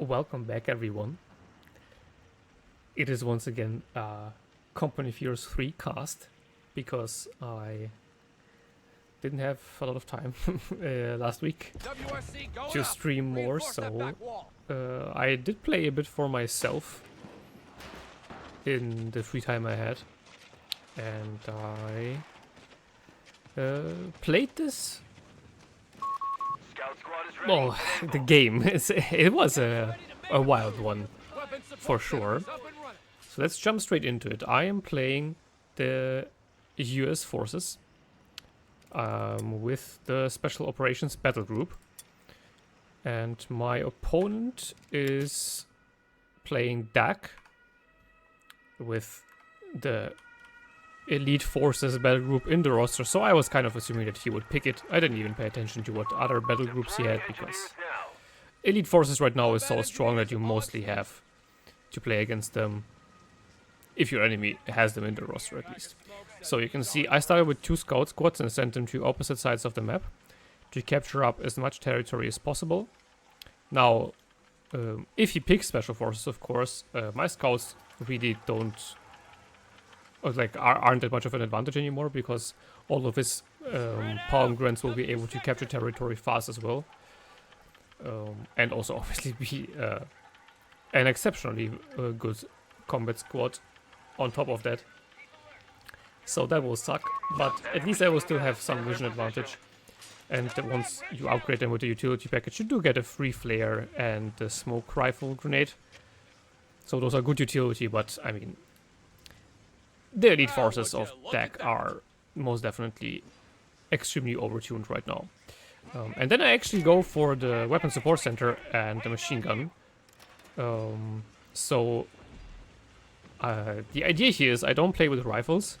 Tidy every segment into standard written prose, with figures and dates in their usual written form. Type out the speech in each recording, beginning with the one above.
Welcome back, everyone. It is once again Company Fears 3 cast, because I didn't have a lot of time last week to stream more, so I did play a bit for myself in the free time I had, and I played this. Well, the game, it was a wild one, for sure. So let's jump straight into it. I am playing the US Forces with the Special Operations Battle Group. And my opponent is playing DAK with the Elite Forces battle group in the roster, so I was kind of assuming that he would pick it. I didn't even pay attention to what other battle groups he had, because Elite Forces right now is so strong that you mostly have to play against them if your enemy has them in the roster, at least. So you can see I started with 2 scout squads and sent them to opposite sides of the map to capture up as much territory as possible. Now, if he picks Special Forces, of course, my scouts really aren't that much of an advantage anymore, because all of his palm grants will be able to capture territory fast as well, and also obviously be an exceptionally good combat squad on top of that. So that will suck, but at least I will still have some vision advantage. And once you upgrade them with the utility package, you do get a free flare and the smoke rifle grenade. So those are good utility, but I mean, the Elite Forces of DAK are most definitely extremely overtuned right now. And then I actually go for the Weapon Support Center and the Machine Gun. The idea here is I don't play with rifles,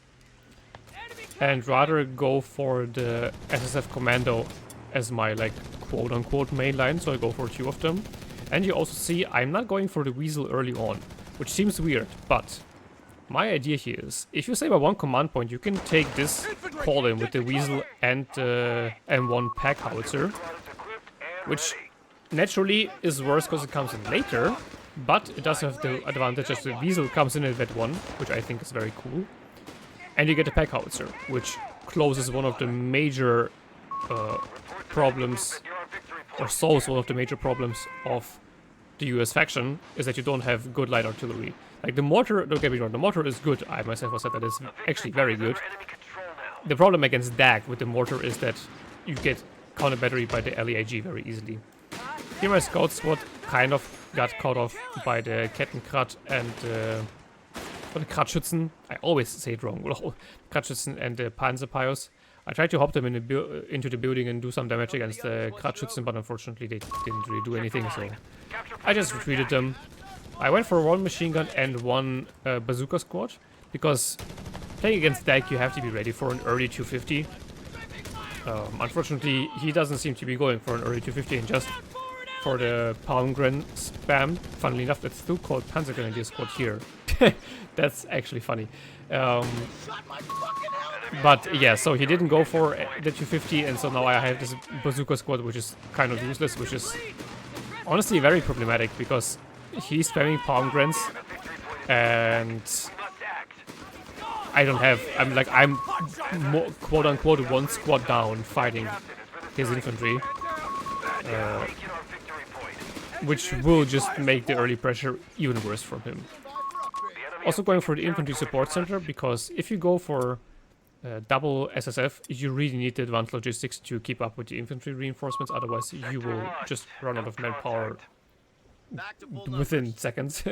and rather go for the SSF Commando as my, like, quote-unquote main line, so I go for 2 of them. And you also see I'm not going for the Weasel early on, which seems weird, but my idea here is, if you save a 1 command point, you can take this call-in with the Weasel and M1 pack howitzer, which naturally is worse because it comes in later, but it does have the advantage that the Weasel comes in at that 1, which I think is very cool. And you get a pack howitzer, which closes one of the major problems, or solves one of the major problems of the US faction, is that you don't have good light artillery. Like, the mortar, don't get me wrong, the mortar is good. I myself have said that it's actually very good. The problem against DAK with the mortar is that you get counter battery by the LEAG very easily. Here my scout squad kind of got caught off by the Kettenkrat and the Kratzschützen. I always say it wrong. Kratzschützen and the Panzerpios. I tried to hop them into the building and do some damage against the Kratzschützen, but unfortunately they didn't really do anything, so I just retreated them. I went for 1 machine gun and 1 bazooka squad, because playing against DAK you have to be ready for an early 250. Unfortunately, he doesn't seem to be going for an early 250 and just for the palm gren spam. Funnily enough, it's still called Panzer Grenadier Squad here. That's actually funny. But yeah, so he didn't go for the 250, and so now I have this bazooka squad, which is kind of useless, which is honestly very problematic, because he's spamming palm grants, and I don't have, I'm more, quote unquote 1 squad down fighting his infantry, which will just make the early pressure even worse from him. Also going for the infantry support center, because if you go for double SSF, you really need the advanced logistics to keep up with the infantry reinforcements, otherwise you will just run out of manpower within seconds.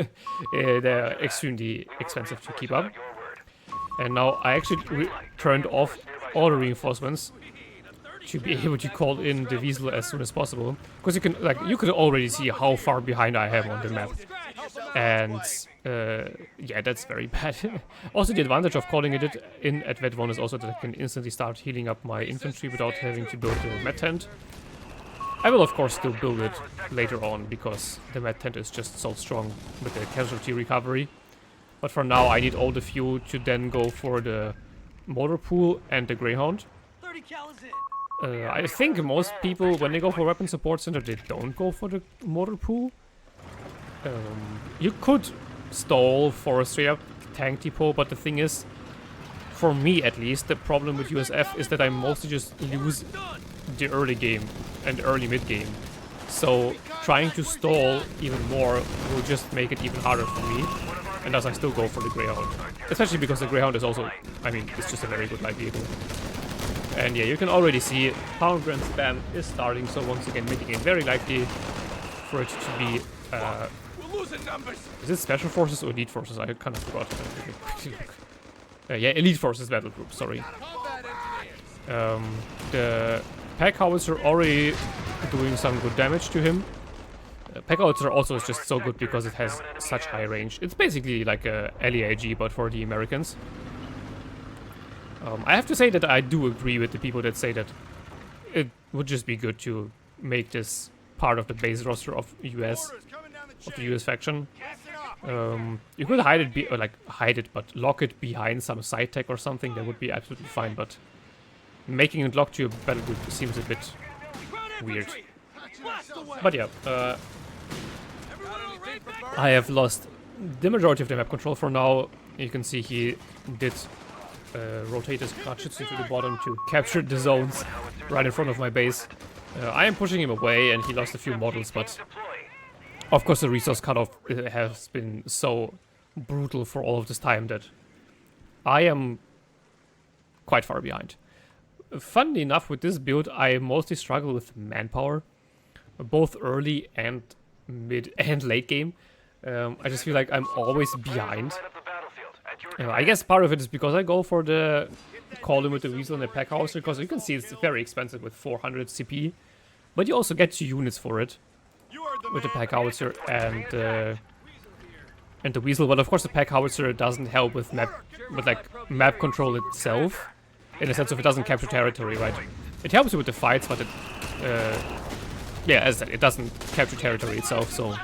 They're extremely expensive to keep up. And now I actually turned off all the reinforcements to be able to call in the Weasel as soon as possible, because you could already see how far behind I am on the map, and yeah, that's very bad. Also, the advantage of calling it in at Vet 1 is also that I can instantly start healing up my infantry without having to build the med tent. I will of course still build it later on, because the med tent is just so strong with the casualty recovery, but for now I need all the fuel to then go for the mortar pool and the Greyhound. I think most people, when they go for Weapon Support Center, they don't go for the mortar pool. You could stall for a straight up tank depot, but the thing is, for me at least, the problem with USF is that I mostly just lose the early game and early mid game. So trying to stall even more will just make it even harder for me, and thus I still go for the Greyhound. Especially because the Greyhound is also, I mean, it's just a very good light vehicle. And yeah, you can already see Pound Grand Spam is starting, so once again making it very likely for it to be, is it Special Forces or Elite Forces? I kind of forgot. Yeah, Elite Forces Battle Group, sorry. The Pack Howitzer already doing some good damage to him. Pack Howitzer also is just so good because it has such high range. It's basically like a LEAG, but for the Americans. I have to say that I do agree with the people that say that it would just be good to make this part of the base roster of the US faction. You could hide it, but lock it behind some side tech or something. That would be absolutely fine. But making it locked to a battle group seems a bit weird. But yeah, I have lost the majority of the map control for now. You can see he did rotate his clutches into the bottom to capture the zones right in front of my base. I am pushing him away and he lost a few models, but of course the resource cutoff has been so brutal for all of this time that I am quite far behind. Funnily enough, with this build I mostly struggle with manpower, both early and mid and late game. I just feel like I'm always behind. I guess part of it is because I go for the Column with the Weasel and the Pack Howitzer, because you can see it's very expensive with 400 CP, but you also get 2 units for it with the Pack Howitzer and the Weasel. But of course the Pack Howitzer doesn't help with map control itself, in the sense of it doesn't capture territory, right? It helps you with the fights, but it yeah, as I said, it doesn't capture territory itself, so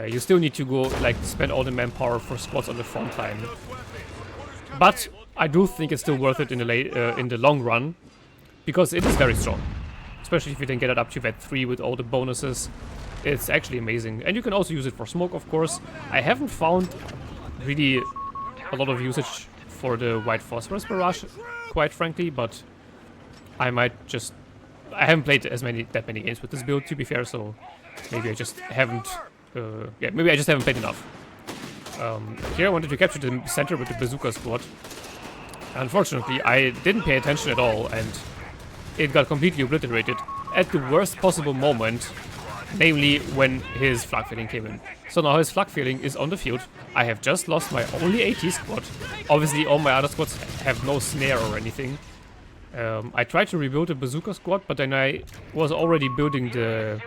you still need to go, like, spend all the manpower for squads on the front line. But I do think it's still worth it in the long run, because it is very strong. Especially if you then get it up to that 3 with all the bonuses. It's actually amazing. And you can also use it for smoke, of course. I haven't found really a lot of usage for the White Phosphorus Barrage, quite frankly, but I might just... I haven't played that many games with this build, to be fair, so maybe I just haven't... yeah, maybe I just haven't played enough. Here I wanted to capture the center with the bazooka squad. Unfortunately, I didn't pay attention at all, and it got completely obliterated at the worst possible moment, namely when his flak feeling came in. So now his flak feeling is on the field. I have just lost my only AT squad. Obviously all my other squads have no snare or anything. I tried to rebuild the bazooka squad, but then I was already building the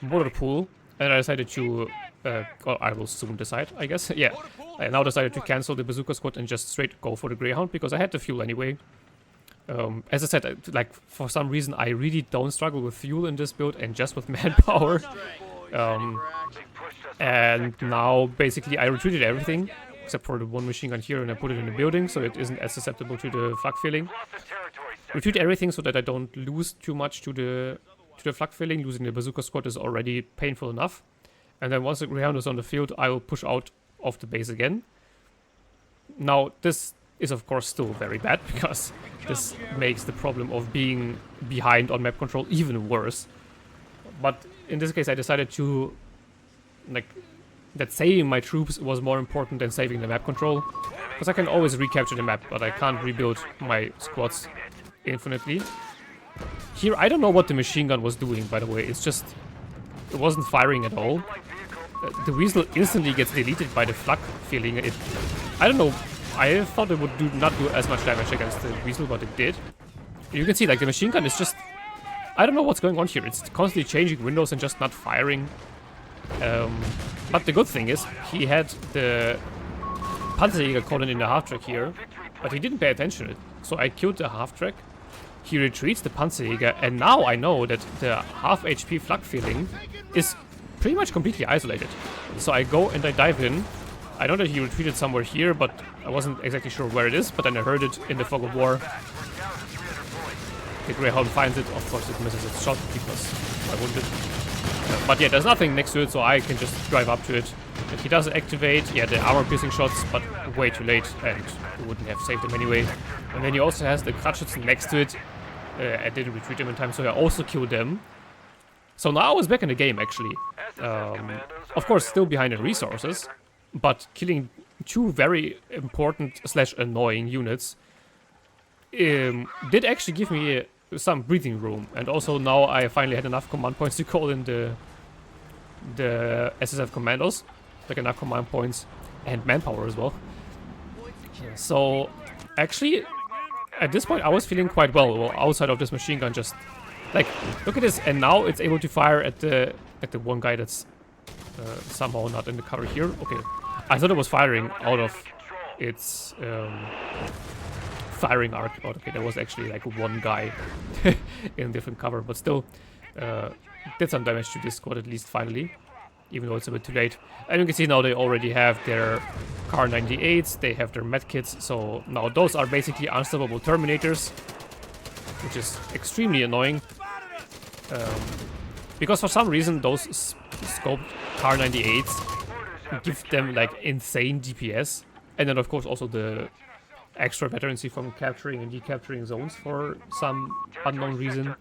mortar pool, and I decided to, well, I will soon decide, I guess. Yeah, I now decided to cancel the bazooka squad and just straight go for the Greyhound, because I had the fuel anyway. As I said, like, for some reason I really don't struggle with fuel in this build and just with manpower. And now basically I retreated everything except for the one machine gun here, and I put it in the building so it isn't as susceptible to the flak filling. Retreat everything so that I don't lose too much to the flak filling. Losing the bazooka squad is already painful enough. And then once the Greyhound is on the field, I will push out of the base again. Now this is of course still very bad, because this makes the problem of being behind on map control even worse. But in this case I decided to, like, that saving my troops was more important than saving the map control, because I can always recapture the map, but I can't rebuild my squads infinitely. Here I don't know what the machine gun was doing, by the way. It's just, it wasn't firing at all. The Weasel instantly gets deleted by the flak feeling. I don't know, I thought it would not do as much damage against the Weasel, but it did. You can see, like, the machine gun is just... I don't know what's going on here. It's constantly changing windows and just not firing. But the good thing is, he had the Panzerjäger column in the half-track here, but he didn't pay attention to it. So I killed the half-track, he retreats the Panzerjäger, and now I know that the half HP flak feeling is pretty much completely isolated. So I go and I dive in. I know that he retreated somewhere here, but I wasn't exactly sure where it is, but then I heard it in the fog of war. The Greyhound finds it. Of course it misses its shot because I wounded. But yeah, there's nothing next to it, so I can just drive up to it. If he doesn't activate, yeah, the armor-piercing shots, but way too late, and it wouldn't have saved him anyway. And then he also has the crutches next to it. I didn't retreat him in time, so I also killed them. So now I was back in the game, actually. Of course, still behind in resources, but killing two very important / annoying units did actually give me some breathing room. And also now I finally had enough command points to call in the SSF commandos. Like enough command points and manpower as well. So actually, at this point I was feeling quite well outside of this machine gun. Just like, look at this, and now it's able to fire at the one guy that's somehow not in the cover here. Okay, I thought it was firing out of its firing arc, but okay, there was actually like one guy in different cover, but still did some damage to this squad at least finally, even though it's a bit too late. And you can see now they already have their Car 98s, they have their medkits, so now those are basically unstoppable Terminators, which is extremely annoying. Because for some reason those scoped Car 98s give them like insane DPS, and then of course also the extra veterancy from capturing and decapturing zones for some unknown reason,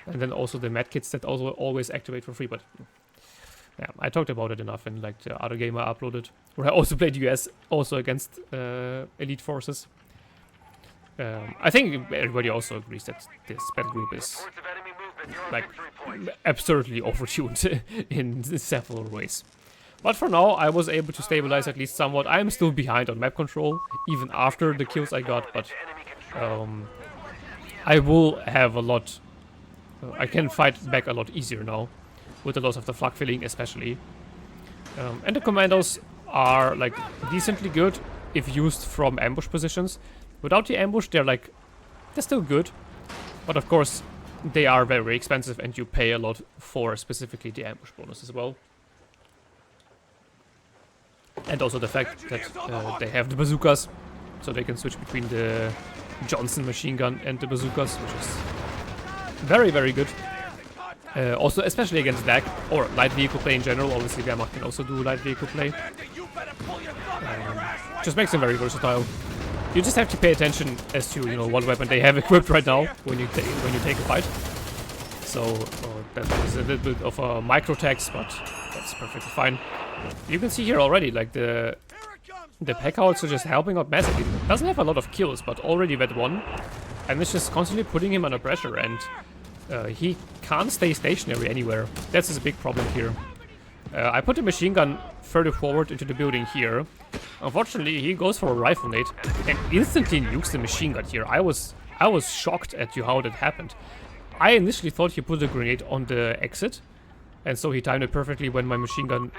and then also the medkits that also always activate for free. But yeah, I talked about it enough in like the other game I uploaded, where I also played US also against Elite Forces. I think everybody also agrees that this battle group is like absurdly overtuned in several ways. But for now, I was able to stabilize at least somewhat. I'm still behind on map control, even after the kills I got, but I will have a lot... I can fight back a lot easier now, with the loss of the flak filling especially. And the commandos are like decently good if used from ambush positions. Without the ambush, they're still good, but of course they are very expensive and you pay a lot for specifically the ambush bonus as well. And also the fact that they have the bazookas, so they can switch between the Johnson machine gun and the bazookas, which is very, very good. Also, especially against DAK, or light vehicle play in general. Obviously, Wehrmacht can also do light vehicle play. Just makes them very versatile. You just have to pay attention as to, you know, what weapon they have equipped right now when you take a fight. So that is a little bit of a micro tax, but that's perfectly fine. You can see here already, like the Peckhouts are just helping out massively. Doesn't have a lot of kills, but already vet 1, and it's just constantly putting him under pressure, and he can't stay stationary anywhere. That's his big problem here. I put the machine gun further forward into the building here. Unfortunately, he goes for a rifle nade and instantly nukes the machine gun here. I was shocked at how that happened. I initially thought he put a grenade on the exit, and so he timed it perfectly when my machine gun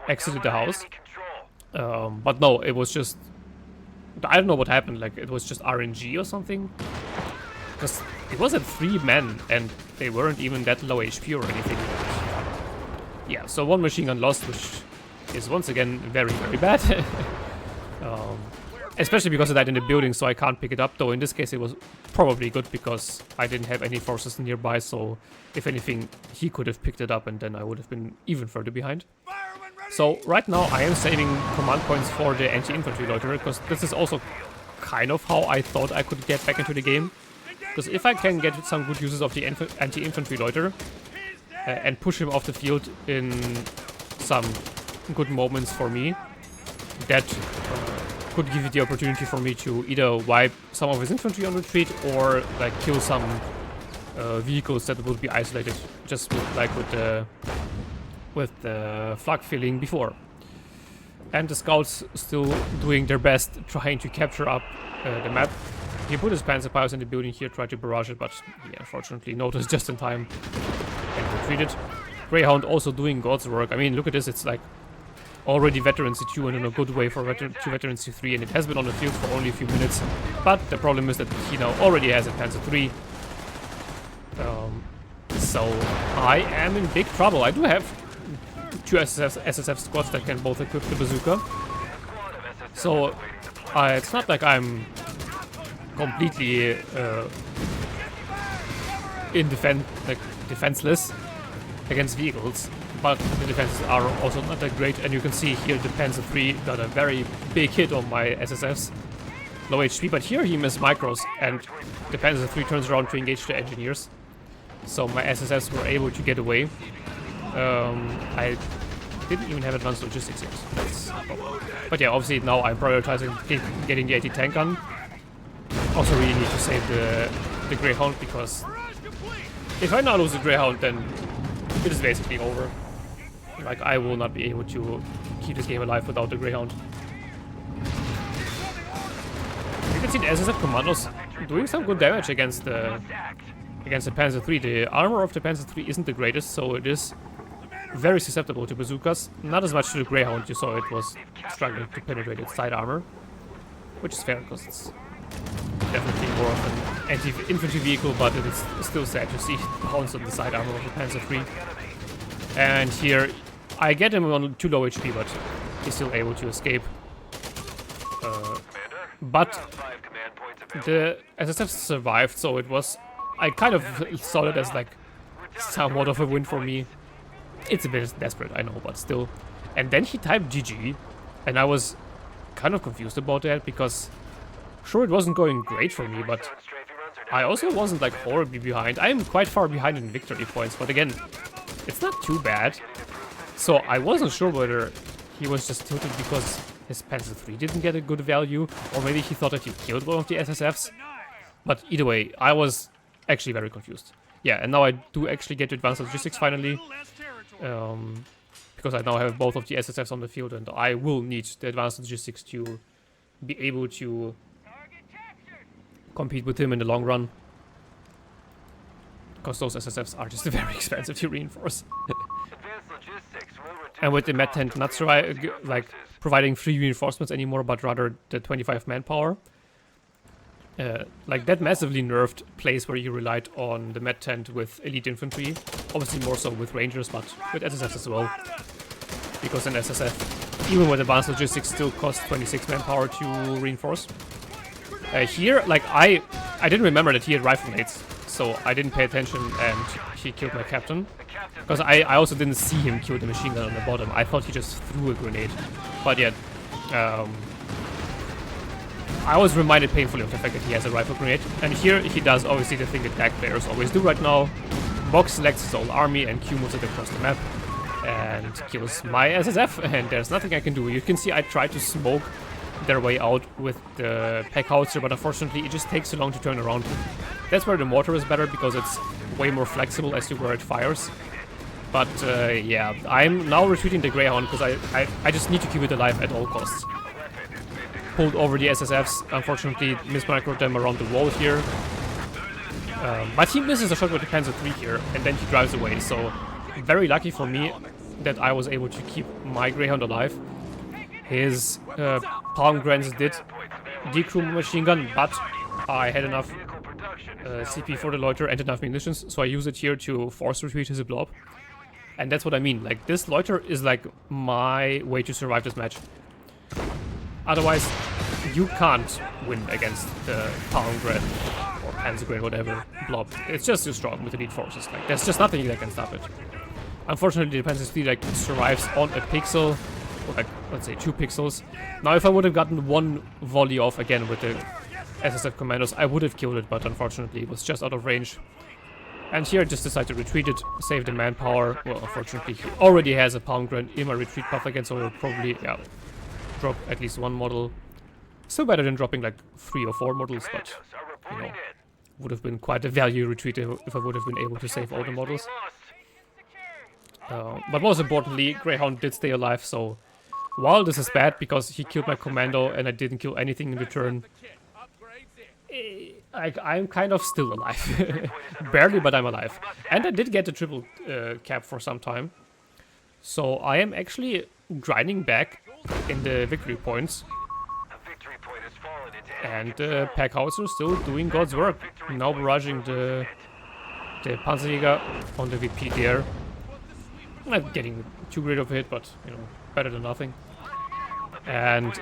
exited the house. But no, it was just... I don't know what happened, like it was just RNG or something. Because it was at 3 men and they weren't even that low HP or anything. Yeah, so 1 machine gun lost, which is once again very, very bad. Especially because I died in the building, so I can't pick it up. Though in this case it was probably good because I didn't have any forces nearby, so if anything he could have picked it up and then I would have been even further behind. So right now I am saving command points for the anti-infantry loiterer, because this is also kind of how I thought I could get back into the game. Because if I can get some good uses of the anti-infantry loiterer and push him off the field in some good moments for me, that could give you the opportunity for me to either wipe some of his infantry on retreat or like kill some vehicles that would be isolated, just with the flak filling before. And the scouts still doing their best, trying to capture up the map. He put his Panzer Piles in the building here, tried to barrage it, but yeah, unfortunately noticed just in time and retreated. Greyhound also doing God's work. I mean, look at this, it's like already Veterancy 2 and in a good way for Veterancy 3, and it has been on the field for only a few minutes. But the problem is that he now already has a Panzer 3. So I am in big trouble. I do have 2 SSF squads that can both equip the bazooka. So it's not like I'm completely defenseless. against vehicles, but the defenses are also not that great, and you can see here the Panzer III got a very big hit on my SSFs. Low HP, but here he missed micros, and the Panzer III turns around to engage the engineers. So my SSFs were able to get away. I didn't even have advanced logistics yet. That's a problem. But yeah, obviously now I'm prioritizing getting the 80 tank gun. Also really need to save the Greyhound, because if I now lose the Greyhound, then it is basically over. Like, I will not be able to keep this game alive without the Greyhound. You can see the SSF commandos doing some good damage against the Panzer III. The armor of the Panzer III isn't the greatest, so it is very susceptible to bazookas. Not as much to the Greyhound. You saw it was struggling to penetrate its side armor, which is fair because it's definitely more of an anti-infantry vehicle, but it is still sad to see bounce on the side armor of the Panzer III. And here I get him on too low HP, but he's still able to escape. But the SSF survived, so it was... I kind of saw it as like somewhat of a win for me. It's a bit desperate, I know, but still. And then he typed GG, and I was kind of confused about that, because sure, it wasn't going great for me, but I also wasn't like horribly behind. I am quite far behind in victory points, but again, it's not too bad. So I wasn't sure whether he was just tilted because his Panzer III didn't get a good value, or maybe he thought that he killed one of the SSFs. But either way, I was actually very confused. Yeah, and now I do actually get to advanced logistics finally. Because I now have both of the SSFs on the field, and I will need the advanced logistics to be able to compete with him in the long run. Because those SSFs are just very expensive to reinforce. And with the Med tent not providing 3 reinforcements anymore, but rather the 25 manpower. Like, that massively nerfed place where you relied on the Med tent with elite infantry. Obviously more so with rangers, but with SSFs as well. Because an SSF, even with advanced logistics, still costs 26 manpower to reinforce. Here, like, I didn't remember that he had rifle mates, so I didn't pay attention, and he killed my captain. Because I also didn't see him kill the machine gun on the bottom. I thought he just threw a grenade. But yeah, I was reminded painfully of the fact that he has a rifle grenade. And here he does obviously the thing that DAK players always do right now. Box selects his whole army and Q moves it across the map. And kills my SSF, and there's nothing I can do. You can see I tried to smoke their way out with the pack howitzer, but unfortunately it just takes so long to turn around. That's where the mortar is better, because it's way more flexible as to where it fires. But yeah, I'm now retreating the Greyhound because I just need to keep it alive at all costs. Pulled over the SSFs, unfortunately mismicroed them around the wall here. But he misses a shot with the Panzer III here, and then he drives away, so very lucky for me that I was able to keep my Greyhound alive. His palm grants did decrew my machine gun, but I had enough CP for the loiter and enough munitions, so I use it here to force retreat his blob. And that's what I mean, like, this loiter is like my way to survive this match. Otherwise, you can't win against the palm grant or Panzer grant, whatever, blob. It's just too strong with elite forces, like, there's just nothing that can stop it. Unfortunately, the Panzer III like survives on a pixel, or like, let's say 2 pixels. Now, if I would have gotten 1 volley off again with the SSF commandos, I would have killed it, but unfortunately it was just out of range. And here I just decided to retreat it, save the manpower. Well, unfortunately he already has a palm grant in my retreat path again, so I'll probably, yeah, drop at least 1 model. Still better than dropping like 3 or 4 models, but, you know, would have been quite a value retreat if I would have been able to save all the models. But most importantly, Greyhound did stay alive, so while this is bad because he killed my commando and I didn't kill anything in return, I'm kind of still alive. Barely, but I'm alive. And I did get a triple cap for some time. So I am actually grinding back in the victory points. And the pack howitzer is still doing God's work. Now barraging the Panzerjäger on the VP there. Not getting too great of a hit, but, you know, better than nothing. And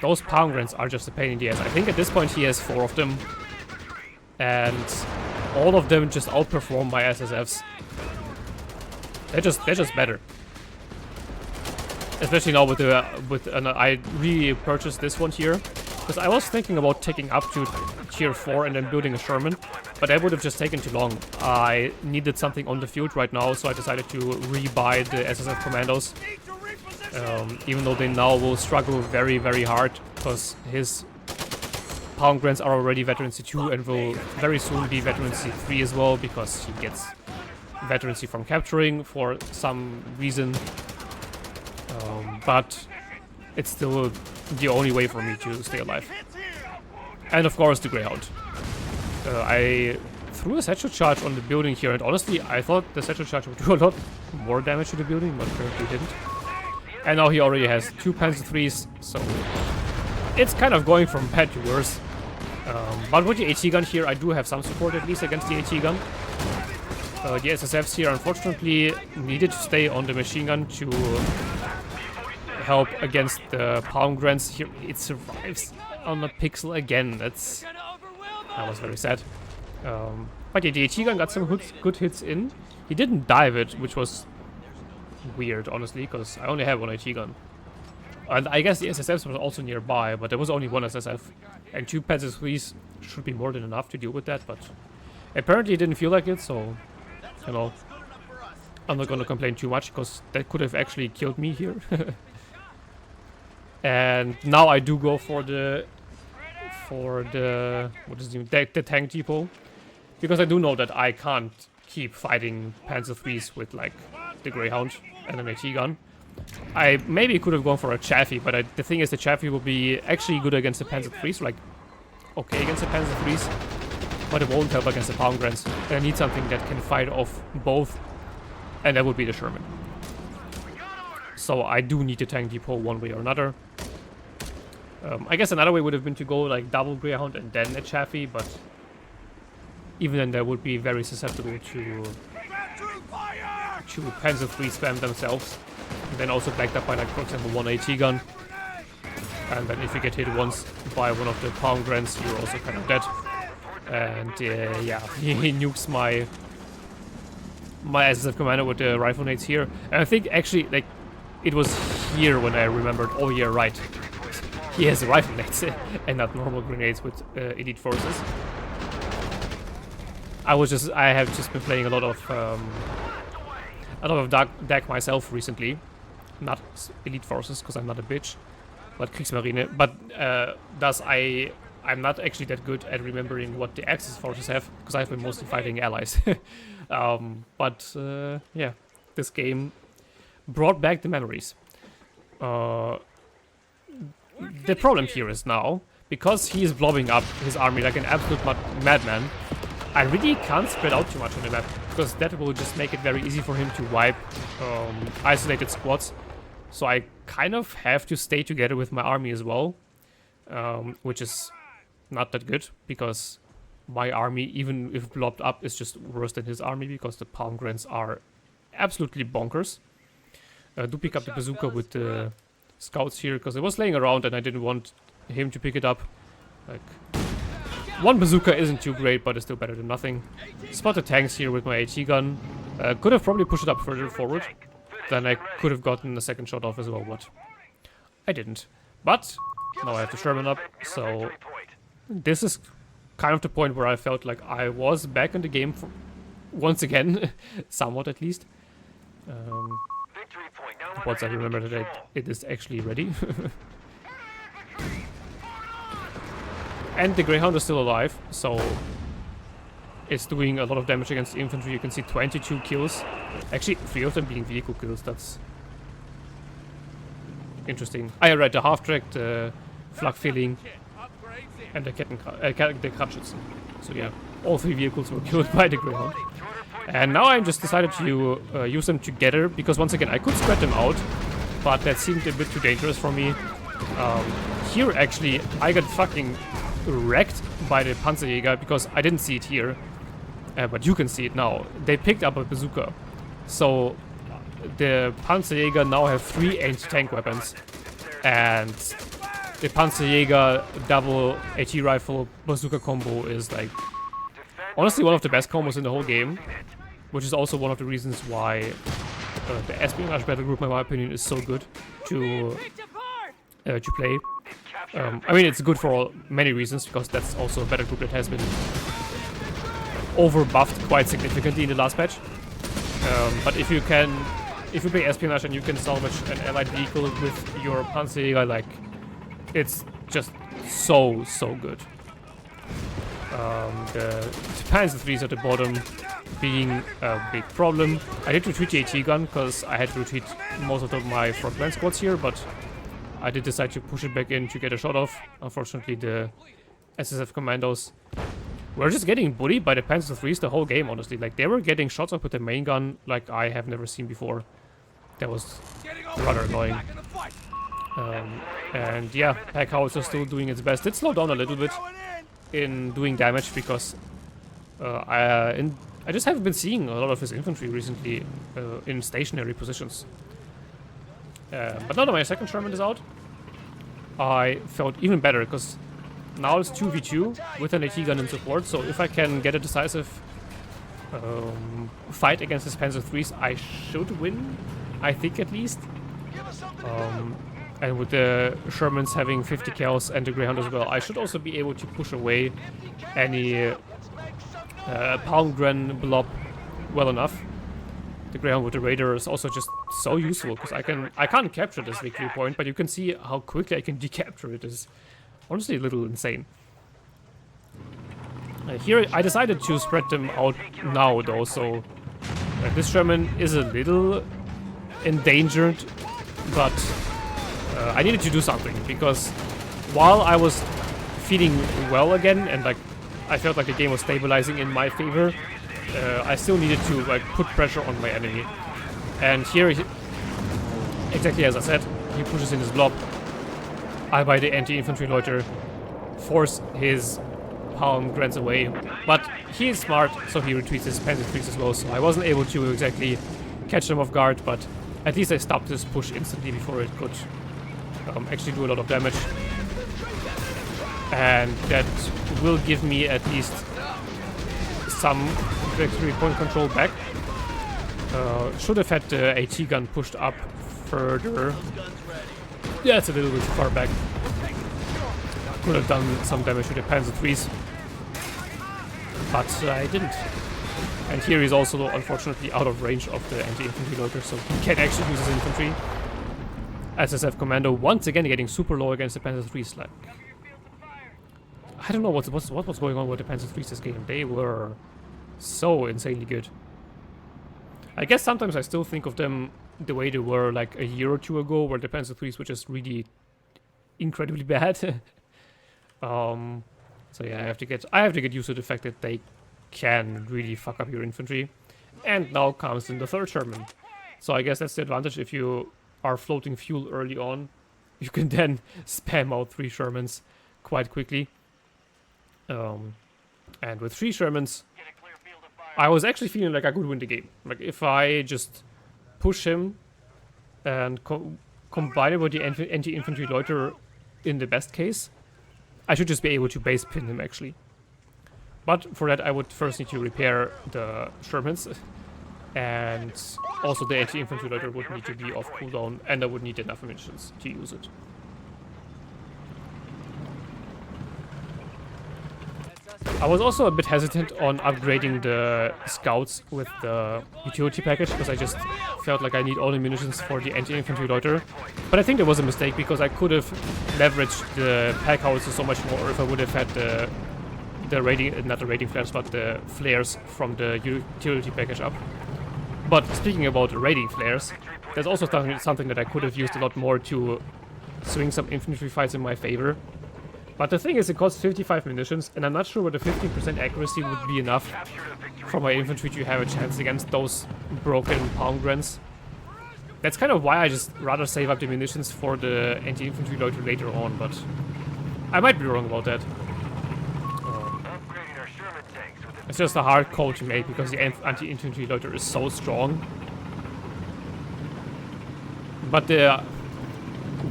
those palm grants are just a pain in the ass. I think at this point he has 4 of them. And all of them just outperform my SSFs. They're just better. Especially now with I repurchased this one here because I was thinking about taking up to tier 4 and then building a Sherman, but that would have just taken too long. I needed something on the field right now, so I decided to rebuy the SSF Commandos. Even though they now will struggle very, very hard because his Pound Grants are already Veterancy 2 and will very soon be Veterancy 3 as well because he gets Veterancy from capturing for some reason. But it's still the only way for me to stay alive. And of course the Greyhound. I threw a satchel charge on the building here, and honestly I thought the satchel charge would do a lot more damage to the building, but apparently didn't. And now he already has 2 Panzer IIIs, so it's kind of going from bad to worse. But with the AT gun here I do have some support at least against the AT gun. The SSFs here unfortunately needed to stay on the machine gun to help against the Pound Grants here. It survives on a pixel again. That was very sad. But yeah, the AT gun got some good hits in. He didn't dive it, which was weird, honestly, because I only have one AT gun. And I guess the SSFs were also nearby, but there was only one SSF. And 2 Panzer IIIs should be more than enough to deal with that, but apparently it didn't feel like it, so, you know, I'm not gonna complain too much, because that could have actually killed me here. And now I do go for the what is it, the tank depot, because I do know that I can't keep fighting Panzer IIIs with like the Greyhound and an AT gun. I maybe could have gone for a Chaffee, but the thing is the Chaffee will be actually good against the Panzer IIIs, like okay against the Panzer IIIs, but it won't help against the Pound Grants. And I need something that can fight off both, and that would be the Sherman. So I do need the tank depot one way or another. I guess another way would have been to go like double Greyhound and then a Chaffee, but even then they would be very susceptible to Panzer III spam themselves. And then also backed up by like, for example, one AT gun. And then if you get hit once by one of the Pound Grants, you're also kind of dead. And yeah, he nukes my SSF commander with the rifle nades here. And I think actually like it was here when I remembered, oh yeah, right. He has rifle nades and not normal grenades with Elite Forces. I have just been playing a lot of DAK myself recently. Not Elite Forces, because I'm not a bitch, but Kriegsmarine. But thus I'm not actually that good at remembering what the Axis forces have, because I've been mostly fighting allies. But yeah, this game brought back the memories. The problem here is now, because he is blowing up his army like an absolute madman, I really can't spread out too much on the map, because that will just make it very easy for him to wipe isolated squads. So I kind of have to stay together with my army as well, which is not that good, because my army, even if blobbed up, is just worse than his army, because the Pound Grants are absolutely bonkers. Do pick up the bazooka with the scouts here, because it was laying around and I didn't want him to pick it up. Like, one bazooka isn't too great, but it's still better than nothing. Spot the tanks here with my AT gun. Could have probably pushed it up further forward. Then I could have gotten a second shot off as well, but I didn't. But now I have the Sherman up, so this is kind of the point where I felt like I was back in the game for once again, somewhat at least. Once I remember that it is actually ready. And the Greyhound is still alive, so it's doing a lot of damage against the infantry. You can see 22 kills. Actually, 3 of them being vehicle kills. That's interesting. I read the half-track, the flak filling, and the Kratschützen. So yeah, all 3 vehicles were killed by the Greyhound. And now I just decided to use them together, because once again I could spread them out, but that seemed a bit too dangerous for me. Here actually I got fucking wrecked by the Panzerjäger, because I didn't see it here, but you can see it now. They picked up a bazooka, so the Panzerjäger now have 3 anti-tank weapons, and the Panzerjäger double AT rifle bazooka combo is like honestly one of the best combos in the whole game, which is also one of the reasons why the espionage battle group, in my opinion, is so good to play. I mean, it's good for many reasons, because that's also a battle group that has been over-buffed quite significantly in the last patch. But if you play espionage and you can salvage an allied vehicle with your Panzerjäger, like, it's just so good. The Panzer 3s at the bottom being a big problem. I did retreat the AT gun because I had to retreat most of my front line squads here, but I did decide to push it back in to get a shot off. Unfortunately, the SSF commandos were just getting bullied by the Panzer 3s the whole game, honestly. Like, they were getting shots off with the main gun like I have never seen before. That was rather annoying. And yeah, PAK Howitzer is still doing its best. It slowed down a little bit in doing damage because I just haven't been seeing a lot of his infantry recently in stationary positions. But now that my second Sherman is out, I felt even better because now it's 2v2 with an AT gun in support. So if I can get a decisive fight against his Panzer 3s, I should win, I think at least. And with the Shermans having 50 kills and the Greyhound as well, I should also be able to push away any Palmgren blob well enough. The Greyhound with the Raider is also just so useful because I can't capture this victory point, but you can see how quickly I can decapture it. Is honestly a little insane. Here I decided to spread them out now though, so this Sherman is a little endangered, but I needed to do something because while I was feeling well again and like I felt like the game was stabilizing in my favor, I still needed to like put pressure on my enemy. And here, exactly as I said, he pushes in his blob. I, by the anti-infantry loiter, force his Palmgrens away. But he is smart, so he retreats his Panzer 3s as well. So I wasn't able to exactly catch them off guard, but at least I stopped this push instantly before it could actually do a lot of damage. And that will give me at least some victory point control back. Should have had the AT gun pushed up further. Yeah, it's a little bit far back. Could have done some damage to the Panzer 3s, but I didn't. And here he's also unfortunately out of range of the anti-infantry loader, so he can actually use his infantry. SSF Commando once again getting super low against the Panzer 3s. Like, I don't know what was going on with the Panzer 3s this game. They were so insanely good. I guess sometimes I still think of them the way they were like a year or two ago, where the Panzer 3s were just really incredibly bad. So yeah, I have to get used to the fact that they can really fuck up your infantry. And now comes in the third Sherman. So I guess that's the advantage. If you are floating fuel early on, you can then spam out 3 Shermans quite quickly. And with 3 Shermans, I was actually feeling like I could win the game. Like, if I just push him and combine it with the anti-infantry loiter in the best case, I should just be able to base pin him, actually. But for that, I would first need to repair the Shermans. And also the anti-infantry loiter would need to be off cooldown, and I would need enough munitions to use it. I was also a bit hesitant on upgrading the scouts with the utility package, because I just felt like I need all the munitions for the anti-infantry loiter. But I think it was a mistake, because I could have leveraged the PAK Howitzer so much more if I would have had the raiding, not the raiding flares, but the flares from the utility package up. But speaking about raiding flares, there's also something that I could have used a lot more to swing some infantry fights in my favor. But the thing is, it costs 55 munitions, and I'm not sure whether 15% accuracy would be enough for my infantry to have a chance against those broken Palmgrens. That's kind of why I just rather save up the munitions for the anti-infantry loiter later on, but I might be wrong about that. It's just a hard call to make, because the anti-infantry loiter is so strong. But the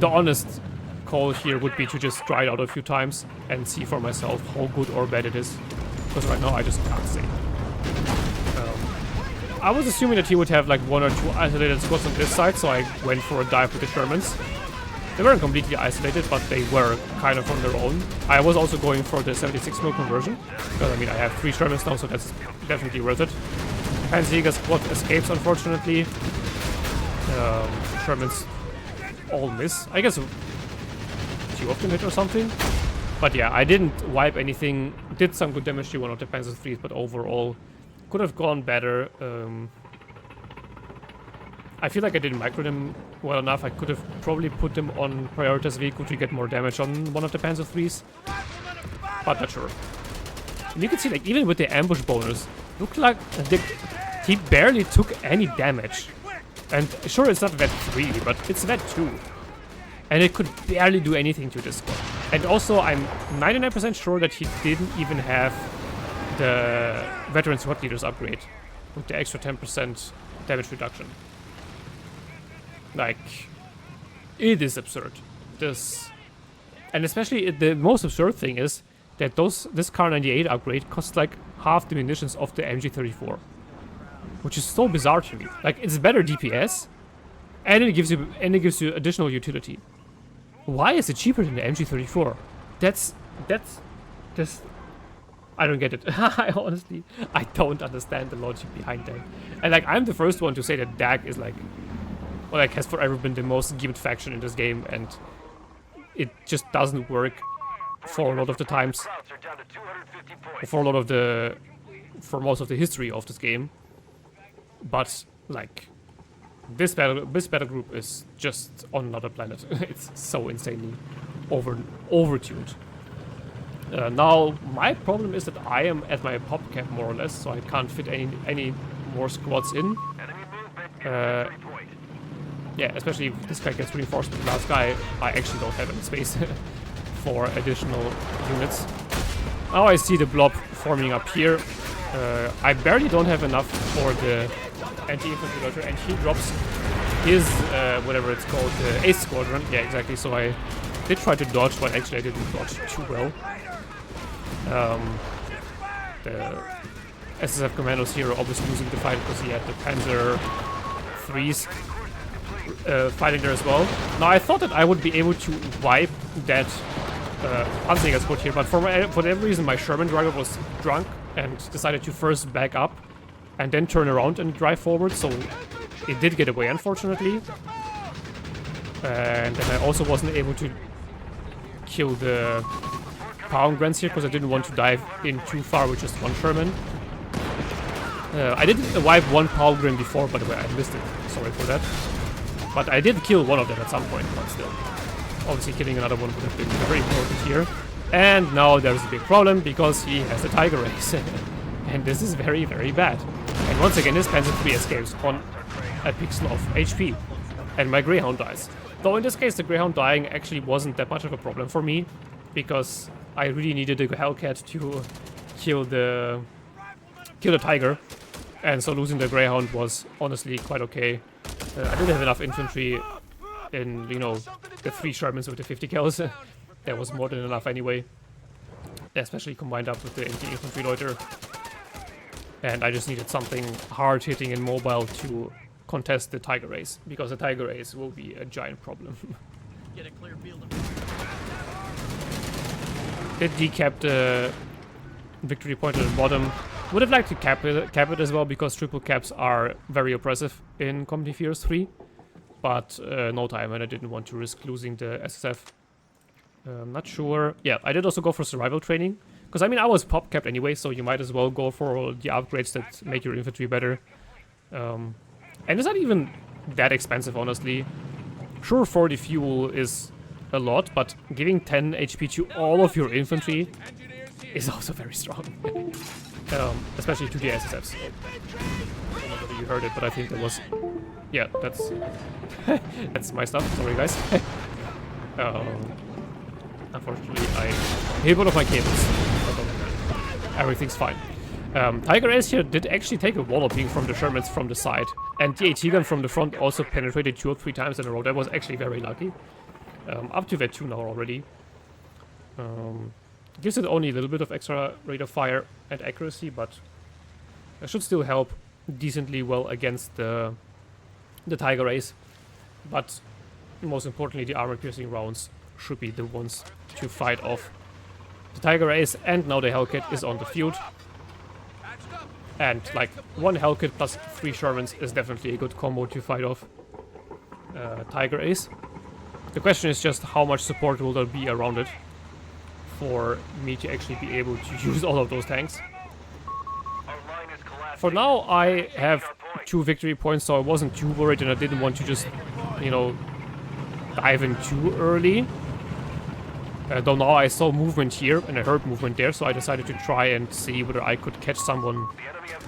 honest call here would be to just try it out a few times and see for myself how good or bad it is. Because right now I just can't say. I was assuming that he would have like 1 or 2 isolated squads on this side, so I went for a dive with the Shermans. They weren't completely isolated, but they were kind of on their own. I was also going for the 76 mil conversion, because I mean I have 3 Shermans now, so that's definitely worth it. Panzerjäger squad escapes, unfortunately. Shermans all miss. I guess 2 of them hit or something. But yeah, I didn't wipe anything. Did some good damage to one of the Panzer IIIs, but overall could have gone better. I feel like I didn't micro them well enough. I could have probably put them on prioritized vehicle to get more damage on one of the Panzer IIIs. But not sure. And you can see, like, even with the ambush bonus, looked like he barely took any damage. And sure, it's not VET 3, but it's VET 2. And it could barely do anything to this squad. And also, I'm 99% sure that he didn't even have the Veteran Squad Leaders upgrade with the extra 10% damage reduction. Like, it is absurd. This, and especially the most absurd thing is that this Kar 98 upgrade costs like half the munitions of the MG34, which is so bizarre to me. Like, it's better DPS, and it gives you additional utility. Why is it cheaper than the MG34? That's just, I don't get it. I don't understand the logic behind that. And like, I'm the first one to say that DAK is like, well, like, has forever been the most gimped faction in this game, and it just doesn't work for a lot of the times, for most of the history of this game. But like, this battle group is just on another planet. It's so insanely overtuned. Now my problem is that I am at my pop cap more or less, so I can't fit any more squads in. Yeah, especially if this guy gets reinforced with the last guy, I actually don't have any space for additional units. Now I see the blob forming up here. I barely don't have enough for the anti-infantry loader, and he drops his, whatever it's called, the Ace Squadron. Yeah, exactly, so I did try to dodge, but actually I didn't dodge too well. The SSF commandos here are obviously losing the fight because he had the Panzer IIIs fighting there as well. Now I thought that I would be able to wipe that Panzerjäger squad here, but for whatever reason my Sherman driver was drunk and decided to first back up and then turn around and drive forward, so it did get away, unfortunately. And then I also wasn't able to kill the Pound Grants here because I didn't want to dive in too far with just one Sherman. I did wipe one Pound Grant before, by the way, I missed it. Sorry for that. But I did kill one of them at some point, but still. Obviously killing another one would have been very important here. And now there's a big problem because he has the Tiger Race. And this is very, very bad. And once again, this Panzer III escapes on a pixel of HP. And my Greyhound dies. Though in this case, the Greyhound dying actually wasn't that much of a problem for me, because I really needed the Hellcat to kill the Tiger. And so losing the Greyhound was honestly quite okay. I didn't have enough infantry in, you know, the 3 Shermans with the 50 kills. That was more than enough anyway. Especially combined up with the anti-infantry loiter. And I just needed something hard-hitting and mobile to contest the Tiger Race, because the Tiger Race will be a giant problem. Get a clear field of Did decap the victory point at the bottom. Would have liked to cap it as well, because triple caps are very oppressive in Company Fears 3. But no time, and I didn't want to risk losing the SSF. I'm not sure. Yeah, I did also go for survival training. Because, I mean, I was pop capped anyway, so you might as well go for the upgrades that make your infantry better. And it's not even that expensive, honestly. Sure, 40 fuel is a lot, but giving 10 HP to all of your infantry is also very strong. Especially to the SSFs. I don't know whether you heard it, but I think it was... Yeah, that's... that's my stuff. Sorry, guys. Unfortunately, I hit one of my cables. Everything's fine. Tiger Ace here did actually take a walloping from the Shermans from the side. And the AT gun from the front also penetrated 2 or 3 times in a row. That was actually very lucky. Up to that 2 now already. Gives it only a little bit of extra rate of fire and accuracy, but that should still help decently well against the Tiger Ace, but most importantly, the armor-piercing rounds should be the ones to fight off the Tiger Ace. And now the Hellcat is on the field. And like 1 Hellcat plus 3 Shermans is definitely a good combo to fight off Tiger Ace. The question is just how much support will there be around it for me to actually be able to use all of those tanks. For now, I have 2 victory points, so I wasn't too worried, and I didn't want to just, you know, dive in too early. Though now I saw movement here, and I heard movement there, so I decided to try and see whether I could catch someone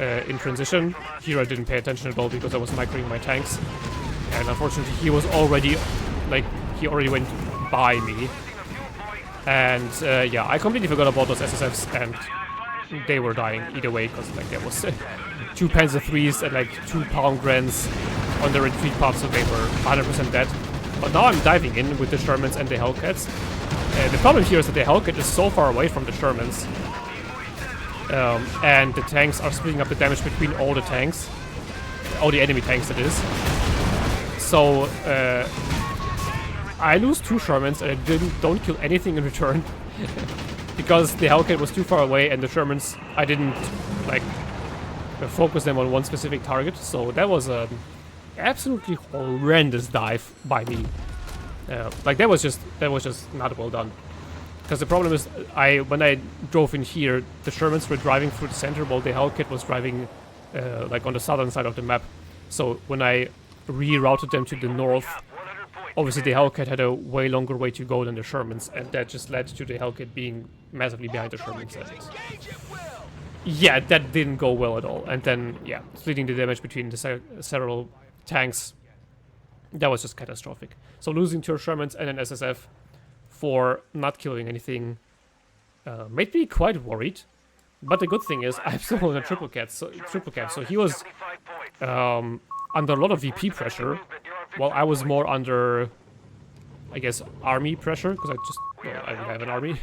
in transition. Here I didn't pay attention at all because I was microing my tanks. And unfortunately he was already, like, he already went by me. And yeah, I completely forgot about those SSFs, and they were dying either way, because like there was 2 Panzer IIIs and like 2 Palmgrens on the retreat path, so they were 100% dead. But now I'm diving in with the Shermans and the Hellcats. The problem here is that the Hellcat is so far away from the Shermans, and the tanks are splitting up the damage between all the tanks, all the enemy tanks that is. So I lose 2 Shermans and I don't kill anything in return because the Hellcat was too far away, and the Shermans, I didn't like focus them on one specific target. So that was an absolutely horrendous dive by me. Like that was just not well done. Because the problem is, when I drove in here, the Shermans were driving through the center while the Hellcat was driving like on the southern side of the map. So when I rerouted them to the north, obviously the Hellcat had a way longer way to go than the Shermans, and that just led to the Hellcat being massively behind the Shermans. Yeah, that didn't go well at all. And then, yeah, splitting the damage between the several tanks, that was just catastrophic. So losing 2 Shermans and an SSF for not killing anything made me quite worried. But the good thing is I'm still on a triple cap, so he was under a lot of VP pressure, while I was more under, I guess, army pressure, because I don't have an army.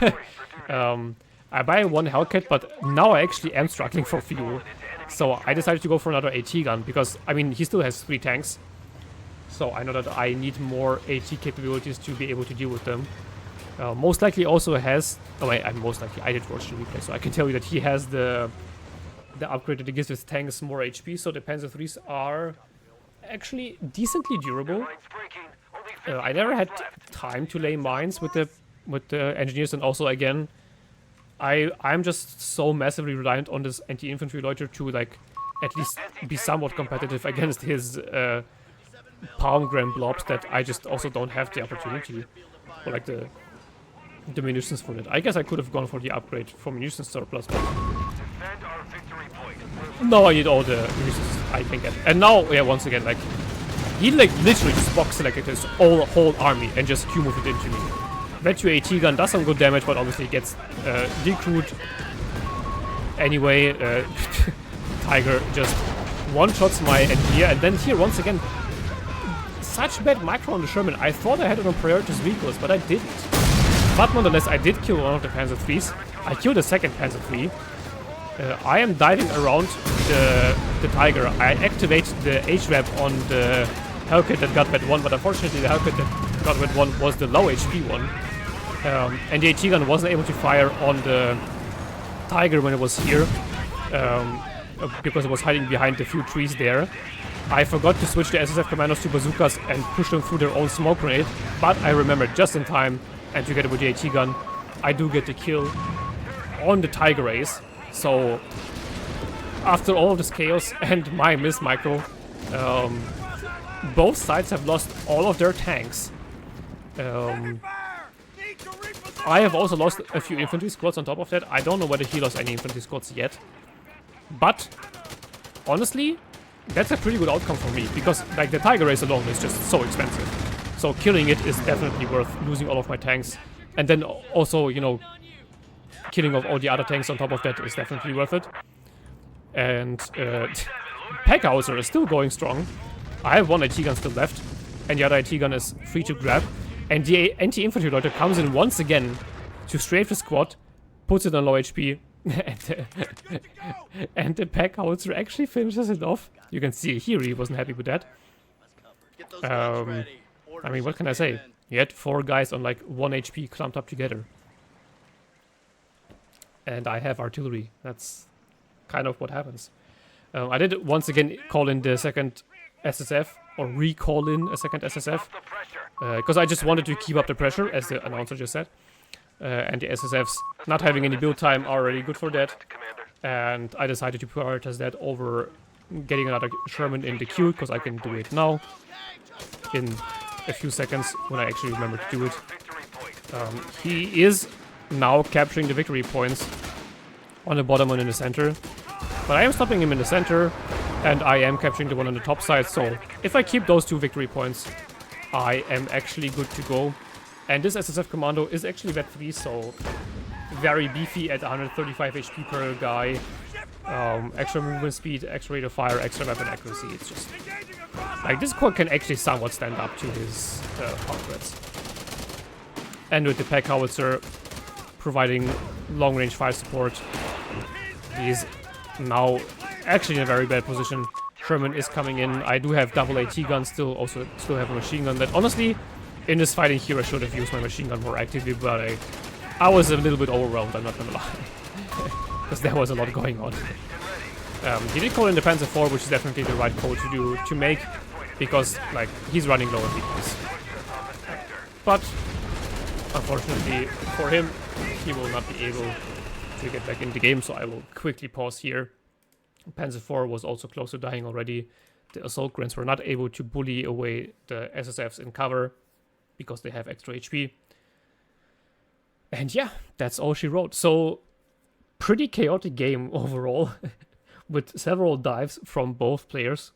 I buy 1 Hellcat, but now I actually am struggling for fuel. So I decided to go for another AT gun, because, I mean, he still has 3 tanks. So I know that I need more AT capabilities to be able to deal with them. Most likely also has... Oh wait, I did watch the replay, so I can tell you that he has the upgrade that gives his tanks more HP, so the Panzer IIIs are actually decently durable. I never had time to lay mines with the engineers, and also, again, I'm just so massively reliant on this anti-infantry loiter to, like, at least be somewhat competitive against his Palmgram blobs, that I just also don't have the opportunity, or like the munitions for it. I guess I could have gone for the upgrade for munitions surplus, but now I need all the munitions I can get. And now, yeah, once again, like, he like literally just box selected his whole army and just Q-moved it into me. That 2 AT gun does some good damage, but obviously gets decrewed. Anyway, Tiger just one-shots my engineer, and then here, once again, such bad micro on the Sherman. I thought I had it on priorities vehicles, but I didn't. But nonetheless, I did kill one of the Panzer IIIs. I killed the second Panzer III. I am diving around the Tiger. I activate the HRAP on the Hellcat that got that 1, but unfortunately the Hellcat that got that 1 was the low HP one. And the AT gun wasn't able to fire on the Tiger when it was here, because it was hiding behind the few trees there. I forgot to switch the SSF commandos to bazookas and push them through their own smoke grenade, but I remembered just in time, and together with the AT gun, I do get the kill on the Tiger Ace. So, after all of this chaos and my miss micro, both sides have lost all of their tanks. I have also lost a few infantry squads on top of that. I don't know whether he lost any infantry squads yet. But, honestly, that's a pretty good outcome for me, because like the Tiger Ace alone is just so expensive. So killing it is definitely worth losing all of my tanks. And then also, you know, killing off all the other tanks on top of that is definitely worth it. And Packhauser is still going strong. I have 1 AT gun still left, and the other AT gun is free to grab. And the anti-infantry loiter comes in once again to strafe the squad, puts it on low HP, and the pack howitzer actually finishes it off. You can see here he wasn't happy with that. I mean, what can I say? He had 4 guys on like 1 HP clumped up together. And I have artillery. That's kind of what happens. I did once again call in the second SSF, or recall in a second SSF, because I just wanted to keep up the pressure, as the announcer just said. And the SSFs not having any build time are already good for that. And I decided to prioritize that over getting another Sherman in the queue, because I can do it now in a few seconds when I actually remember to do it. He is now capturing the victory points on the bottom and in the center. But I am stopping him in the center, and I am capturing the one on the top side, so if I keep those 2 victory points, I am actually good to go. And this SSF commando is actually vet 3, so very beefy at 135 HP per guy. Extra movement speed, extra rate of fire, extra weapon accuracy. It's just like this quad can actually somewhat stand up to his power threats. And with the pack howitzer providing long range fire support, he's now actually in a very bad position. Sherman is coming in. I do have double AT gun still, also still have a machine gun that honestly in this fighting here I should have used my machine gun more actively, but I was a little bit overwhelmed, I'm not gonna lie. Because there was a lot going on. He did call in the Panzer IV, which is definitely the right call to make, because like he's running low on weakness. But unfortunately for him, he will not be able to get back in the game, so I will quickly pause here. Panzer IV was also close to dying already. The assault grants were not able to bully away the SSFs in cover because they have extra HP. And yeah, that's all she wrote. So pretty chaotic game overall with several dives from both players.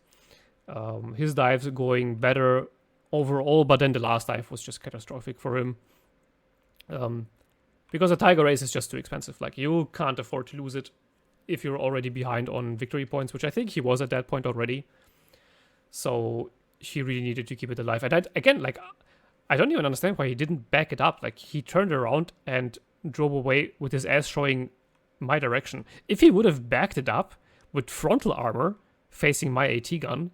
His dives going better overall, but then the last dive was just catastrophic for him. Because the Tiger race is just too expensive. Like, you can't afford to lose it if you're already behind on victory points, which I think he was at that point already. So he really needed to keep it alive. And again, like, I don't even understand why he didn't back it up. Like, he turned around and drove away with his ass showing my direction. If he would have backed it up with frontal armor facing my AT gun,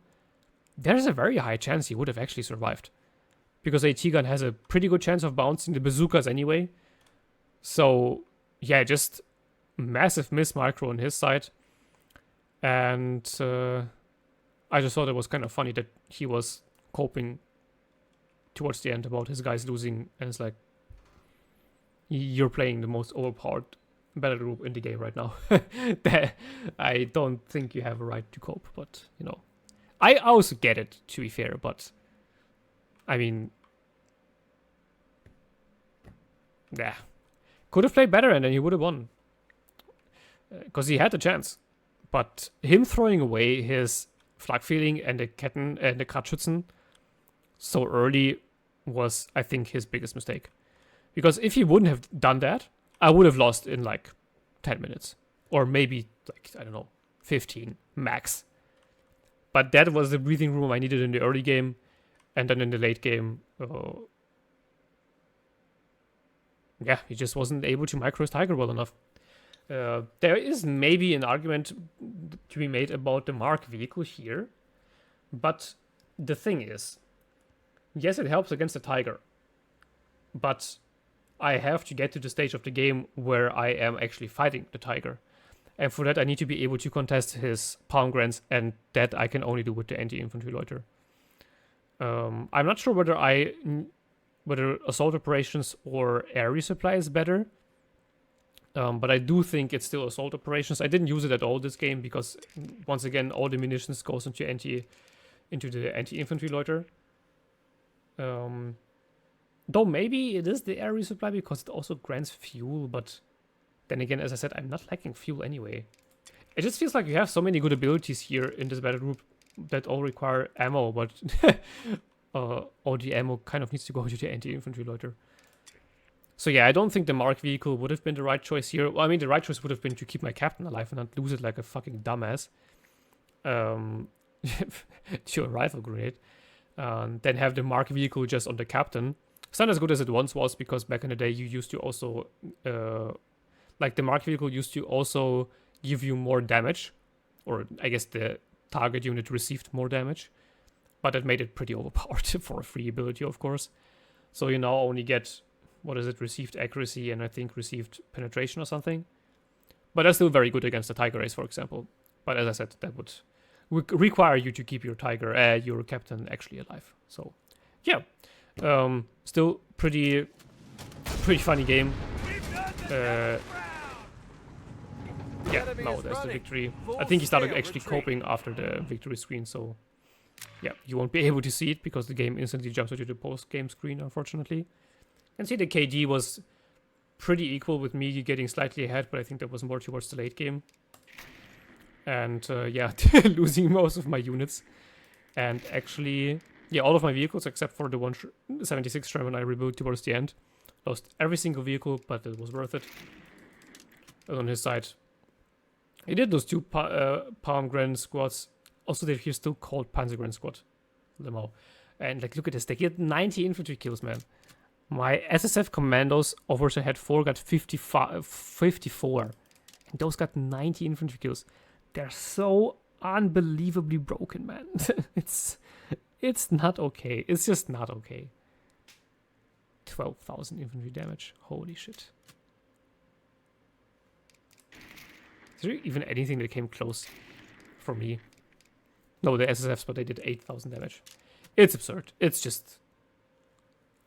there's a very high chance he would have actually survived. Because AT gun has a pretty good chance of bouncing the bazookas anyway. So, yeah, just massive miss micro on his side. And I just thought it was kind of funny that he was coping towards the end about his guys losing. And it's like, you're playing the most overpowered battle group in the game right now. I don't think you have a right to cope, but, you know. I also get it, to be fair, but I mean, yeah. Could have played better and then he would have won. Because he had the chance. But him throwing away his Flakfeeling and the Ketten and the Kratzschützen so early was, I think, his biggest mistake. Because if he wouldn't have done that, I would have lost in like 10 minutes. Or maybe, like, I don't know, 15 max. But that was the breathing room I needed in the early game. And then in the late game, yeah, he just wasn't able to micro his Tiger well enough. There is maybe an argument to be made about the Mark vehicle here. But the thing is, yes, it helps against the Tiger. But I have to get to the stage of the game where I am actually fighting the Tiger. And for that, I need to be able to contest his palm grants, and that I can only do with the anti-infantry loiter. I'm not sure whether assault operations or air resupply is better. But I do think it's still assault operations. I didn't use it at all this game because, once again, all the munitions goes into the anti-infantry loiter. Though maybe it is the air resupply because it also grants fuel, but then again, as I said, I'm not lacking fuel anyway. It just feels like you have so many good abilities here in this battle group that all require ammo, but all the ammo kind of needs to go to the anti-infantry loiter. So yeah, I don't think the Mark vehicle would have been the right choice here. Well, I mean, the right choice would have been to keep my captain alive and not lose it like a fucking dumbass. To a rifle grenade. Then have the Mark vehicle just on the captain. It's not as good as it once was, because back in the day you used to also like the mark vehicle used to also give you more damage, or I guess the target unit received more damage, but it made it pretty overpowered for a free ability, of course. So you now only get, what is it, received accuracy and I think received penetration or something. But that's still very good against the Tiger Race, for example. But as I said, that would require you to keep your your captain actually alive. So yeah, still pretty funny game. Yeah, now there's the victory. I think he started actually coping after the victory screen, so yeah, you won't be able to see it because the game instantly jumps into the post-game screen, unfortunately. You can see the KD was pretty equal with me getting slightly ahead, but I think that was more towards the late game. And yeah, losing most of my units. And actually, yeah, all of my vehicles except for the 176 Sherman I rebuilt towards the end. Lost every single vehicle, but it was worth it. And on his side, he did those 2 Palm Grand squads. Also, they're here still called Panzer Grand Squad. Limo. And like, look at this. They get 90 infantry kills, man. My SSF commandos over the head 4 got 54. And those got 90 infantry kills. They're so unbelievably broken, man. It's not okay. It's just not okay. 12,000 infantry damage. Holy shit. Is there even anything that came close for me? No, the SSFs, but they did 8,000 damage. It's absurd. It's just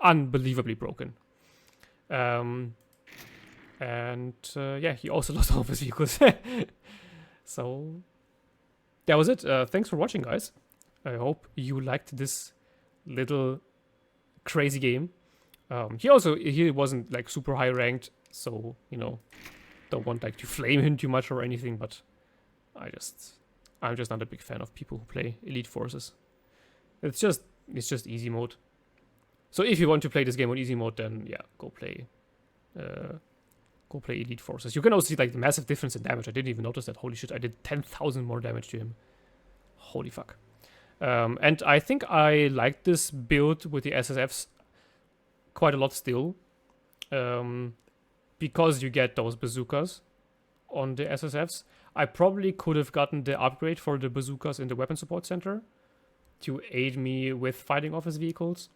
unbelievably broken. And yeah, he also lost all of his vehicles. So that was it. Thanks for watching, guys. I hope you liked this little crazy game. He wasn't like super high ranked, so you know, don't want like to flame him too much or anything, but I'm just not a big fan of people who play Elite Forces. It's just easy mode. So if you want to play this game on easy mode, then yeah, go play Elite Forces. You can also see like the massive difference in damage. I didn't even notice that. Holy shit, I did 10,000 more damage to him. Holy fuck. And I think I like this build with the SSFs quite a lot still. Because you get those bazookas on the SSFs. I probably could have gotten the upgrade for the bazookas in the weapon support center to aid me with fighting office vehicles.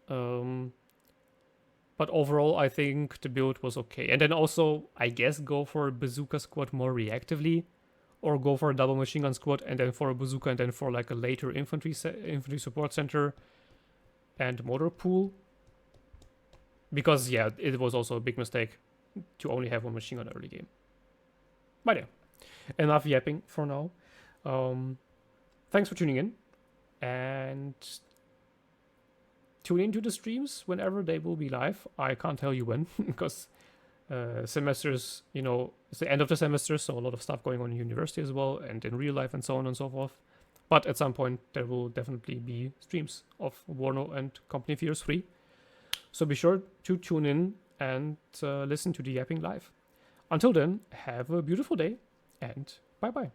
But overall, I think the build was okay. And then also, I guess, go for a bazooka squad more reactively. Or go for a double machine gun squad and then for a bazooka and then for like a later infantry support center and motor pool. Because, yeah, it was also a big mistake to only have one machine gun early game. But yeah, enough yapping for now. Thanks for tuning in. And tune into the streams whenever they will be live. I can't tell you when, because semesters, you know, it's the end of the semester, so a lot of stuff going on in university as well, and in real life and so on and so forth. But at some point, there will definitely be streams of Warno and Company Fears 3. So be sure to tune in and listen to the yapping live. Until then, have a beautiful day, and bye-bye.